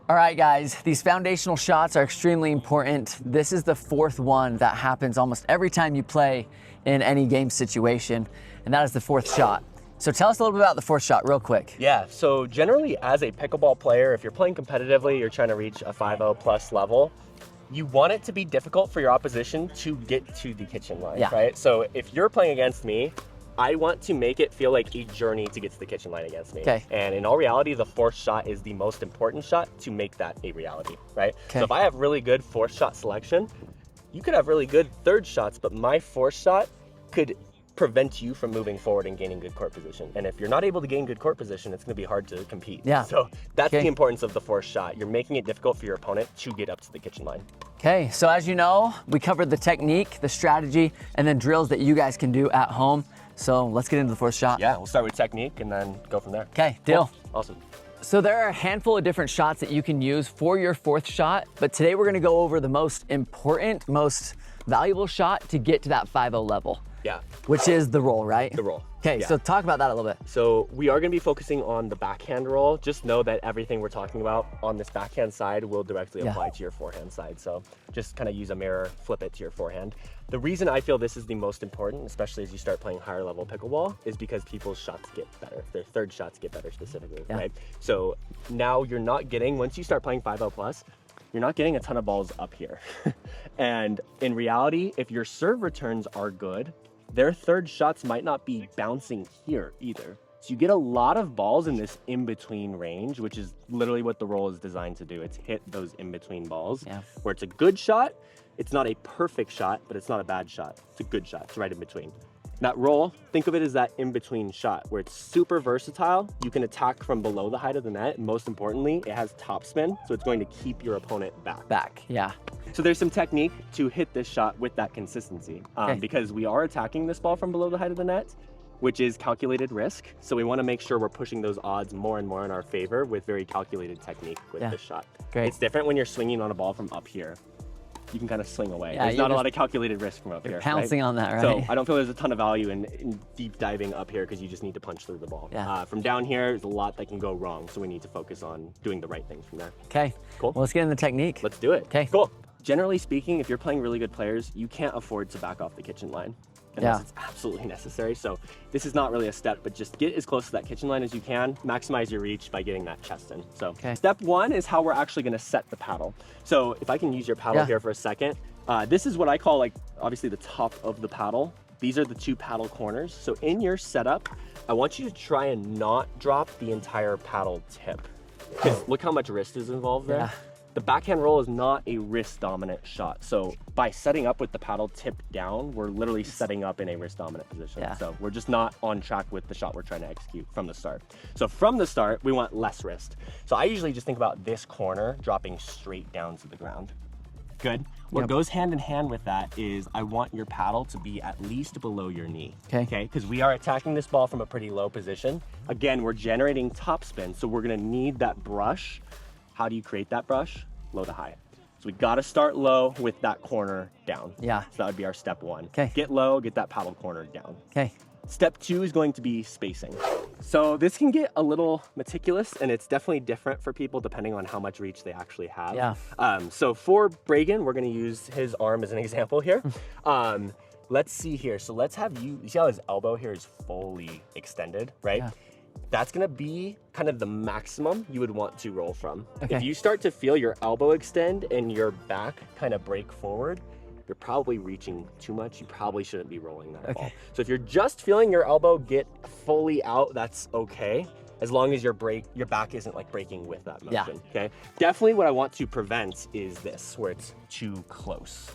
All right, guys, these foundational shots are extremely important. This is the fourth one that happens almost every time you play in any game situation, and that is the fourth shot. So tell us a little bit about the fourth shot real quick. Yeah, so generally as a pickleball player, if you're playing competitively, you're trying to reach a 5-0 plus level, you want it to be difficult for your opposition to get to the kitchen line, right? So if you're playing against me, I want to make it feel like a journey to get to the kitchen line against me. Okay. And in all reality, the fourth shot is the most important shot to make that a reality, right? Okay. So if I have really good fourth shot selection, you could have really good third shots, but my fourth shot could prevent you from moving forward and gaining good court position. And if you're not able to gain good court position, it's gonna be hard to compete. Yeah. So that's the importance of the fourth shot. You're making it difficult for your opponent to get up to the kitchen line. Okay, so as you know, we covered the technique, the strategy, and then drills that you guys can do at home. So let's get into the fourth shot. Yeah, we'll start with technique and then go from there. Okay, deal. Cool. Awesome. So there are a handful of different shots that you can use for your fourth shot, but today we're gonna go over the most important, most valuable shot to get to that 5-0 level. Yeah. Which is the roll, right? The roll. Okay, so talk about that a little bit. So we are gonna be focusing on the backhand roll. Just know that everything we're talking about on this backhand side will directly apply to your forehand side. So just kind of use a mirror, flip it to your forehand. The reason I feel this is the most important, especially as you start playing higher level pickleball, is because people's shots get better. Their third shots get better specifically, right? So now you're not getting, once you start playing 5-0 plus, you're not getting a ton of balls up here. And in reality, if your serve returns are good, their third shots might not be bouncing here either. So you get a lot of balls in this in-between range, which is literally what the roll is designed to do. It's hit those in-between balls, where it's a good shot. It's not a perfect shot, but it's not a bad shot. It's a good shot. It's right in between. That roll, think of it as that in-between shot where it's super versatile. You can attack from below the height of the net. And most importantly, it has topspin, so it's going to keep your opponent back. So there's some technique to hit this shot with that consistency because we are attacking this ball from below the height of the net, which is calculated risk. So we want to make sure we're pushing those odds more and more in our favor with very calculated technique with this shot. It's different when you're swinging on a ball from up here. You can kind of swing away. There's not a lot of calculated risk from up here. Pouncing on that, right? So I don't feel there's a ton of value in deep diving up here because you just need to punch through the ball. From down here, there's a lot that can go wrong. So we need to focus on doing the right things from there. Okay, cool. Well, let's get in the technique. Let's do it. Okay, cool. Generally speaking, if you're playing really good players, you can't afford to back off the kitchen line unless it's absolutely necessary. So this is not really a step, but just get as close to that kitchen line as you can. Maximize your reach by getting that chest in. So step one is how we're actually gonna set the paddle. So if I can use your paddle here for a second, this is what I call like, obviously the top of the paddle. These are the two paddle corners. So in your setup, I want you to try and not drop the entire paddle tip. Because look how much wrist is involved there. The backhand roll is not a wrist dominant shot. So by setting up with the paddle tip down, we're literally setting up in a wrist dominant position. So we're just not on track with the shot we're trying to execute from the start. So from the start, we want less wrist. So I usually just think about this corner dropping straight down to the ground. Good. What goes hand in hand with that is I want your paddle to be at least below your knee. Okay, because we are attacking this ball from a pretty low position. Again, we're generating topspin, so we're gonna need that brush. How do you create that brush? Low to high. So we gotta start low with that corner down. So that would be our step one. Get low, get that paddle corner down. Step two is going to be spacing. So this can get a little meticulous and it's definitely different for people depending on how much reach they actually have. So for Bragan, we're gonna use his arm as an example here. Let's see here. So let's have you see how his elbow here is fully extended, right? That's gonna be kind of the maximum you would want to roll from. If you start to feel your elbow extend and your back kind of break forward, you're probably reaching too much. You probably shouldn't be rolling that ball. So if you're just feeling your elbow get fully out, that's okay. As long as your back isn't like breaking with that motion, okay? Definitely what I want to prevent is this, where it's too close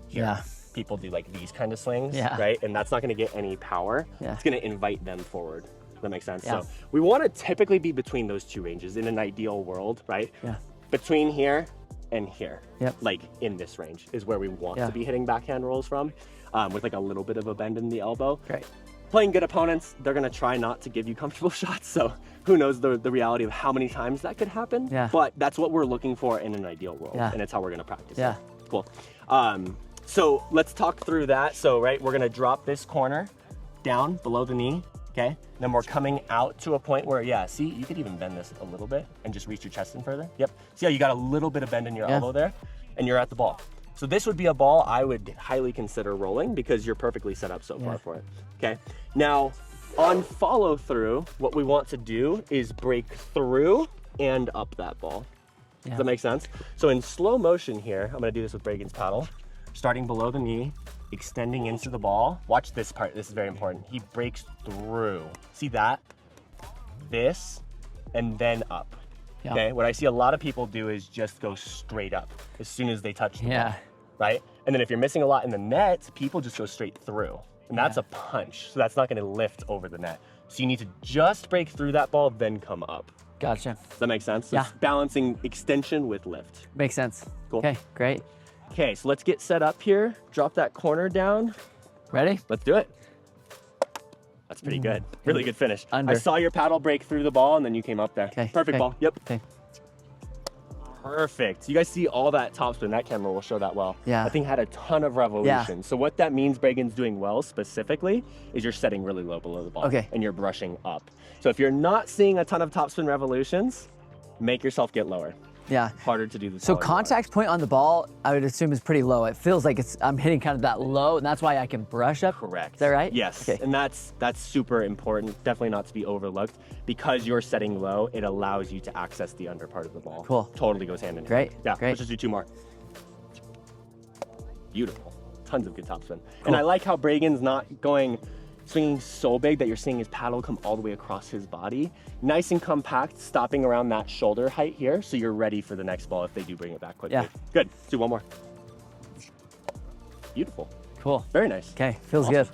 here. People do like these kind of slings, right? And that's not gonna get any power. It's gonna invite them forward. Does that make sense? So we wanna typically be between those two ranges in an ideal world, right? Between here and here, like in this range is where we want to be hitting backhand rolls from, with like a little bit of a bend in the elbow. Playing good opponents, they're gonna try not to give you comfortable shots, so who knows the reality of how many times that could happen, but that's what we're looking for in an ideal world, and it's how we're gonna practice it. Cool. So let's talk through that. So, right, we're gonna drop this corner down below the knee, Okay, then we're coming out to a point where, yeah, see, you could even bend this a little bit and just reach your chest in further. Yep, see how you got a little bit of bend in your elbow there, and you're at the ball. So this would be a ball I would highly consider rolling because you're perfectly set up so far for it. Okay, now on follow through, what we want to do is break through and up that ball. Does that make sense? So in slow motion here, I'm gonna do this with Bragan's paddle, starting below the knee, extending into the ball. Watch this part, this is very important. He breaks through. See that? This, and then up. Okay, what I see a lot of people do is just go straight up as soon as they touch the ball, right? And then if you're missing a lot in the net, people just go straight through. And that's a punch, so that's not gonna lift over the net. So you need to just break through that ball, then come up. Gotcha. Does that make sense? So it's balancing extension with lift. Makes sense. Cool. Okay, great. Okay, so let's get set up here. Drop that corner down. Ready? Let's do it. That's pretty good. Really good finish. Under. I saw your paddle break through the ball and then you came up there. Okay. Perfect ball. Yep. Okay. Perfect. You guys see all that topspin. That camera will show that well. Yeah. That thing had a ton of revolution. So what that means Bragan's doing well specifically is you're setting really low below the ball. Okay. And you're brushing up. So if you're not seeing a ton of topspin revolutions, make yourself get lower. Yeah. Harder to do this. So contact point on the ball, I would assume is pretty low. It feels like I'm hitting kind of that low, and that's why I can brush up. Correct. Is that right? Yes. Okay. And that's super important. Definitely not to be overlooked. Because you're setting low, it allows you to access the under part of the ball. Cool. Totally goes hand in hand. Great. Yeah. Great. Let's just do 2 more. Beautiful. Tons of good topspin. Cool. And I like how Bragan's not swinging so big that you're seeing his paddle come all the way across his body. Nice and compact, stopping around that shoulder height here, so you're ready for the next ball if they do bring it back quickly. Yeah. Good. Let's do 1 more. Beautiful. Cool. Very nice. Okay, feels good. So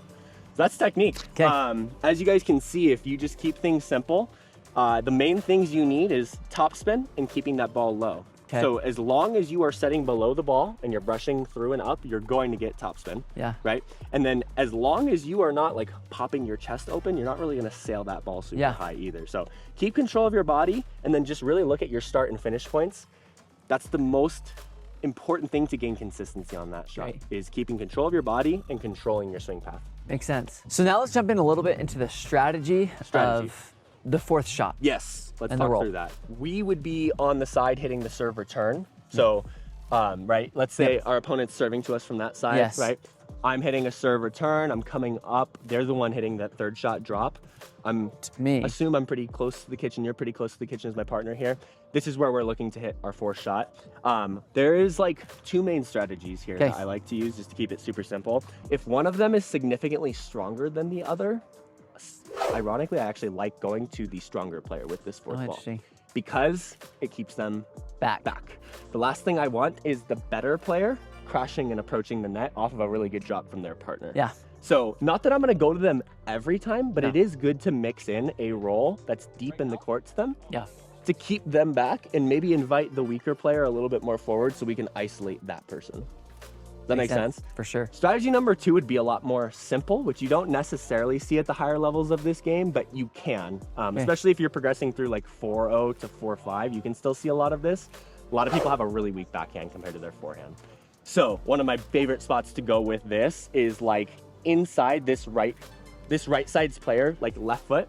that's technique. Okay. As you guys can see, if you just keep things simple, the main things you need is topspin and keeping that ball low. Okay. So as long as you are setting below the ball and you're brushing through and up, you're going to get topspin. Yeah. Right? And then as long as you are not like popping your chest open, you're not really gonna sail that ball super high either. So keep control of your body and then just really look at your start and finish points. That's the most important thing to gain consistency on that shot, is keeping control of your body and controlling your swing path. Makes sense. So now let's jump in a little bit into the strategy. Of the 4th shot. Yes, let's and talk through that. We would be on the side hitting the serve return. So, right, let's say our opponent's serving to us from that side, right? I'm hitting a serve return, I'm coming up, they're the one hitting that 3rd shot drop. Assume I'm pretty close to the kitchen, you're pretty close to the kitchen as my partner here. This is where we're looking to hit our 4th shot. There is like 2 main strategies here that I like to use just to keep it super simple. If one of them is significantly stronger than the other, ironically, I actually like going to the stronger player with this 4th ball because it keeps them back. The last thing I want is the better player crashing and approaching the net off of a really good drop from their partner. Yeah. So not that I'm gonna go to them every time, but it is good to mix in a roll that's deep in the court to them. Yeah. To keep them back and maybe invite the weaker player a little bit more forward so we can isolate that person. Does that make sense? For sure. Strategy number 2 would be a lot more simple, which you don't necessarily see at the higher levels of this game, but you can. Especially if you're progressing through like 4-0 to 4-5, you can still see a lot of this. A lot of people have a really weak backhand compared to their forehand. So one of my favorite spots to go with this is like inside this right side's player, like left foot.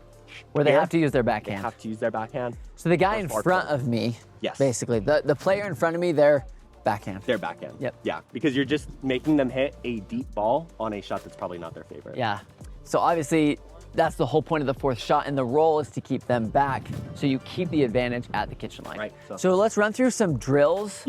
Where they have to use their backhand. They have to use their backhand. So the guy in front of me, basically, the player in front of me, they're backhand. Their backhand. Yep. Yeah, because you're just making them hit a deep ball on a shot that's probably not their favorite. Yeah. So obviously, that's the whole point of the 4th shot, and the roll is to keep them back, so you keep the advantage at the kitchen line. Right. So let's run through some drills.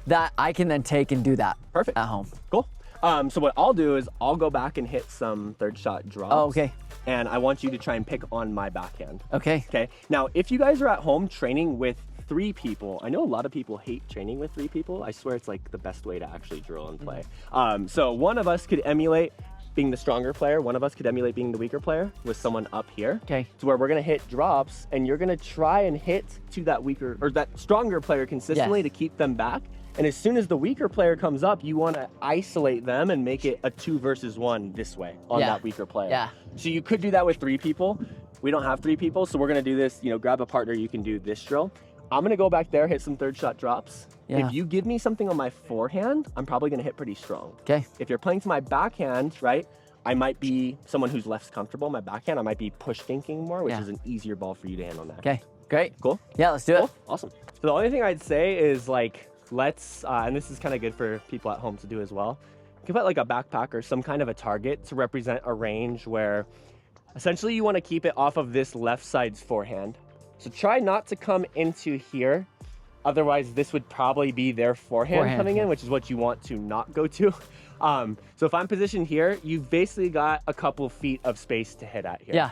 That I can then take and do that. Perfect. At home. Cool. So what I'll do is I'll go back and hit some 3rd shot drops. Oh, okay. And I want you to try and pick on my backhand. Okay. Okay. Now, if you guys are at home training with 3 people, I know a lot of people hate training with 3 people. I swear it's like the best way to actually drill and play. So one of us could emulate being the stronger player. One of us could emulate being the weaker player with someone up here. Okay. To where we're gonna hit drops and you're gonna try and hit to that weaker or that stronger player consistently to keep them back. And as soon as the weaker player comes up, you want to isolate them and make it a 2 versus 1 this way on that weaker player. Yeah. So you could do that with 3 people. We don't have 3 people, so we're gonna do this, grab a partner, you can do this drill. I'm gonna go back there, hit some 3rd shot drops. Yeah. If you give me something on my forehand, I'm probably gonna hit pretty strong. Okay. If you're playing to my backhand, right, I might be someone who's less comfortable in my backhand. I might be push dinking more, which Yeah. is an easier ball for you to handle next. Okay, great. Cool? Yeah, let's do it. Cool, awesome. So the only thing I'd say is like, let's, and this is kind of good for people at home to do as well. You can put like a backpack or some kind of a target to represent a range where essentially you want to keep it off of this left side's forehand. So try not to come into here. Otherwise, this would probably be their forehand coming in, which is what you want to not go to. So if I'm positioned here, you've basically got a couple feet of space to hit at here. Yeah,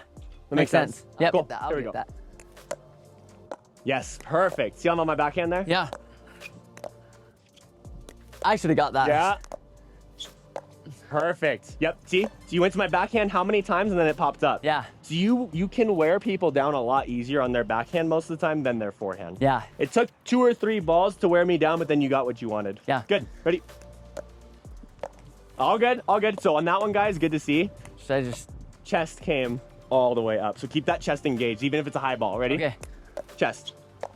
That makes sense. Yep, Cool. I'll Here we get go. that. Yes, perfect. See I'm on my backhand there? Yeah. I should have got that. Yeah. Perfect. Yep. See? So you went to my backhand how many times and then it popped up? Yeah. So you can wear people down a lot easier on their backhand most of the time than their forehand. Yeah. It took 2 or 3 balls to wear me down, but then you got what you wanted. Yeah. Good. Ready? All good. All good. So on that one, guys, good to see. Should I just... Chest came all the way up. So keep that chest engaged, even if it's a high ball. Ready? Okay. Chest.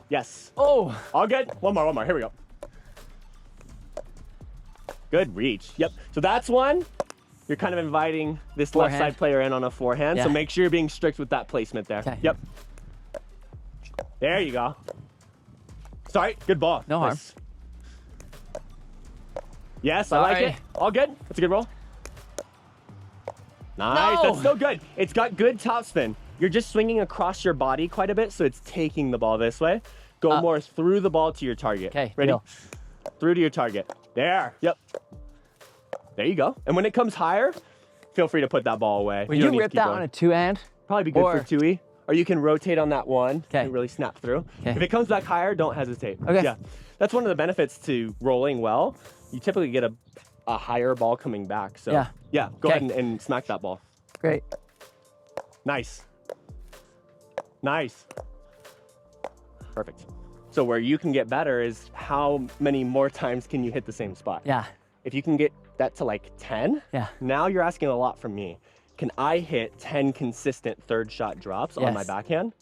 Yes. Oh. All good. One more. Here we go. Good reach. Yep. So that's one. You're kind of inviting this left side player in on a forehand. Yeah. So make sure you're being strict with that placement there. Okay. Yep. There you go. Sorry. Good ball. No harm. Nice. Yes, I like Sorry. it. All good. That's a good roll. Nice. No. That's still good. It's got good topspin. You're just swinging across your body quite a bit, so it's taking the ball this way. Go more through the ball to your target. Okay. Ready? Deal. Through to your target. There. Yep. There you go. And when it comes higher, feel free to put that ball away. Would don't you need to rip keep that going. on a two-hand? Probably be good or- for 2E. Or you can rotate on that one and really snap through. Okay. If it comes back higher, don't hesitate. Okay. Yeah. That's one of the benefits to rolling well. You typically get a higher ball coming back. So yeah, go ahead and smack that ball. Great. Nice. Nice. Perfect. So where you can get better is how many more times can you hit the same spot? Yeah. If you can get that to like 10, Yeah. now you're asking a lot from me. Can I hit 10 consistent third shot drops on my Yes. backhand?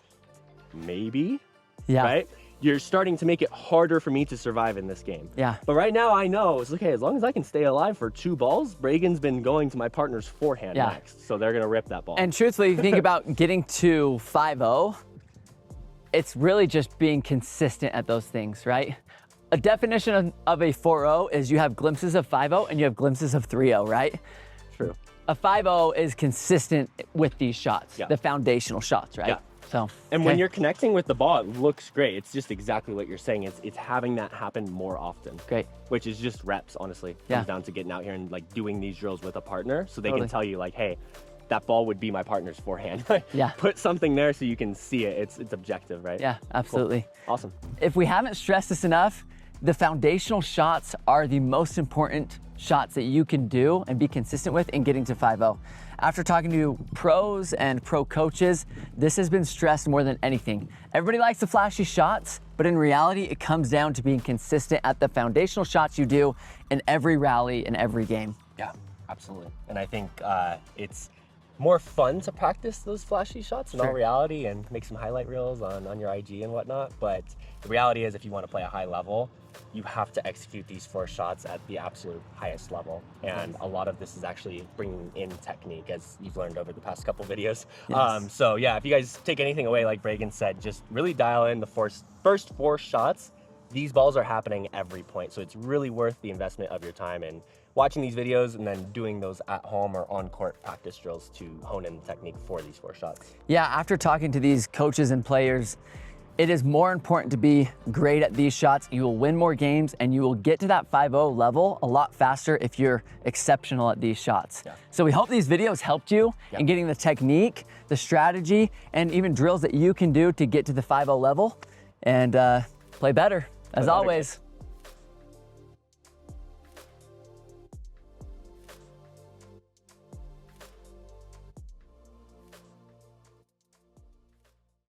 Maybe, Yeah. right? You're starting to make it harder for me to survive in this game. Yeah. But right now I know it's okay, as long as I can stay alive for 2 balls, Bragan's been going to my partner's forehand next. So they're gonna rip that ball. And truthfully, if you think about getting to 5-0, it's really just being consistent at those things, right? A definition of a 4-0 is you have glimpses of 5-0 and you have glimpses of 3-0, right? True. A 5-0 is consistent with these shots, the foundational shots, right? Yeah. So, And when you're connecting with the ball, it looks great. It's just exactly what you're saying. It's having that happen more often. Great. Which is just reps, honestly. Yeah. Comes down to getting out here and like doing these drills with a partner so they Totally. can tell you like, hey, that ball would be my partner's forehand. Yeah. Put something there so you can see it. It's objective, right? Yeah, absolutely. Cool. Awesome. If we haven't stressed this enough, the foundational shots are the most important shots that you can do and be consistent with in getting to 5-0. After talking to pros and pro coaches, this has been stressed more than anything. Everybody likes the flashy shots, but in reality, it comes down to being consistent at the foundational shots you do in every rally, in every game. Yeah, absolutely. And I think it's more fun to practice those flashy shots in all reality and make some highlight reels on your IG and whatnot. But the reality is if you want to play a high level, you have to execute these 4 shots at the absolute highest level. And a lot of this is actually bringing in technique, as you've learned over the past couple videos. Yes. So yeah, if you guys take anything away, like Bragan said, just really dial in the first 4 shots. These balls are happening every point. So it's really worth the investment of your time and watching these videos and then doing those at home or on-court practice drills to hone in the technique for these 4 shots. Yeah, after talking to these coaches and players, it is more important to be great at these shots. You will win more games and you will get to that 5-0 level a lot faster if you're exceptional at these shots. Yeah. So we hope these videos helped you in getting the technique, the strategy, and even drills that you can do to get to the 5-0 level and play better. As always.